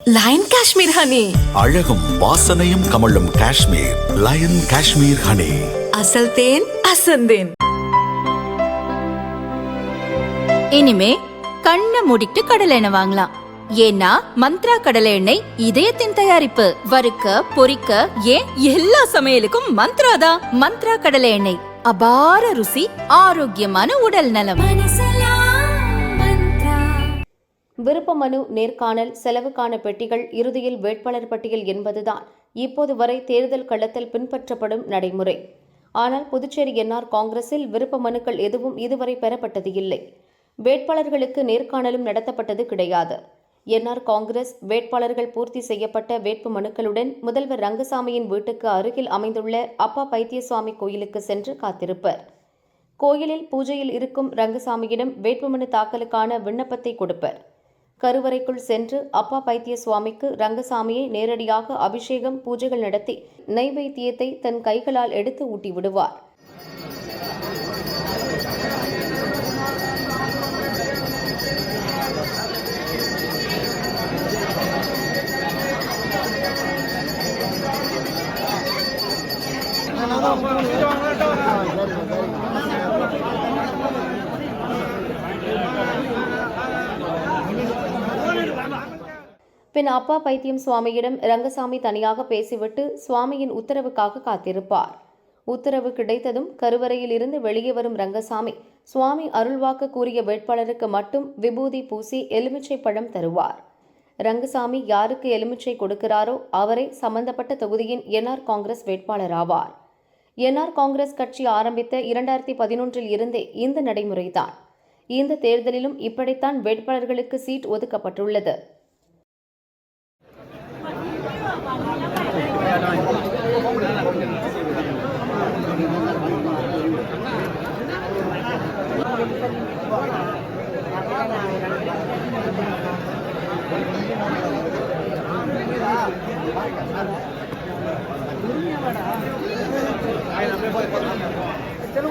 Line Kashmir honey, அழகும் வாசனையும் கமழும் காஷ்மீர் லயன் காஷ்மீர் ஹனி. அசல் தேன் அசந்தேன். இனிமே கண்ணை மூடிட்டு கடலை எண்ணெய் வாங்கலாம். ஏன்னா மந்த்ரா கடலை எண்ணெய் இதயத்தின் தயாரிப்பு. வறுக்க பொரிக்க ஏன் எல்லா சமையலுக்கும் மந்த்ரா தான். மந்த்ரா கடலை எண்ணெய், அபார ருசி, ஆரோக்கியமான உடல் நலம். விருப்ப மனு, நேர்காணல், செலவுக்கான பெட்டிகள், இறுதியில் வேட்பாளர் பட்டியல் என்பதுதான் இப்போது வரை தேர்தல் களத்தில் பின்பற்றப்படும் நடைமுறை. ஆனால் புதுச்சேரி என்ஆர் காங்கிரஸில் விருப்ப மனுக்கள் எதுவும் இதுவரை பெறப்பட்டது இல்லை. வேட்பாளர்களுக்கு நேர்காணலும் நடத்தப்பட்டது கிடையாது. என்ஆர் காங்கிரஸ் வேட்பாளர்கள் பூர்த்தி செய்யப்பட்ட வேட்பு மனுக்களுடன் முதல்வர் ரங்கசாமியின் வீட்டுக்கு அருகில் அமைந்துள்ள அப்பா பைத்தியசுவாமி கோயிலுக்கு சென்று காத்திருப்பர். கோயிலில் பூஜையில் இருக்கும் ரங்கசாமியிடம் வேட்புமனு தாக்கலுக்கான விண்ணப்பத்தை கொடுப்பர். கருவறைக்குள் சென்று அப்பா பைத்திய சுவாமிக்கு ரங்கசாமியை நேரடியாக அபிஷேகம், பூஜைகள் நடத்தி நைவேத்தியத்தை தன் கைகளால் எடுத்து ஊட்டி விடுவார். பின் அப்பா பைத்தியம் சுவாமியிடம் ரங்கசாமி தனியாக பேசிவிட்டு சுவாமியின் உத்தரவுக்காக காத்திருப்பார். உத்தரவு கிடைத்ததும் கருவறையில் இருந்து வெளியே வரும் ரங்கசாமி சுவாமி அருள்வாக்கு கூறிய வேட்பாளருக்கு மட்டும் விபூதி பூசி எலுமிச்சை பழம் தருவார். ரங்கசாமி யாருக்கு எலுமிச்சை கொடுக்கிறாரோ அவரே சம்பந்தப்பட்ட தொகுதியின் என்ஆர் காங்கிரஸ் வேட்பாளராவார். என்ஆர் காங்கிரஸ் கட்சி ஆரம்பித்த 2011 இருந்தே இந்த நடைமுறைதான். இந்த தேர்தலிலும் இப்படித்தான் வேட்பாளர்களுக்கு சீட் ஒதுக்கப்பட்டுள்ளது. चलो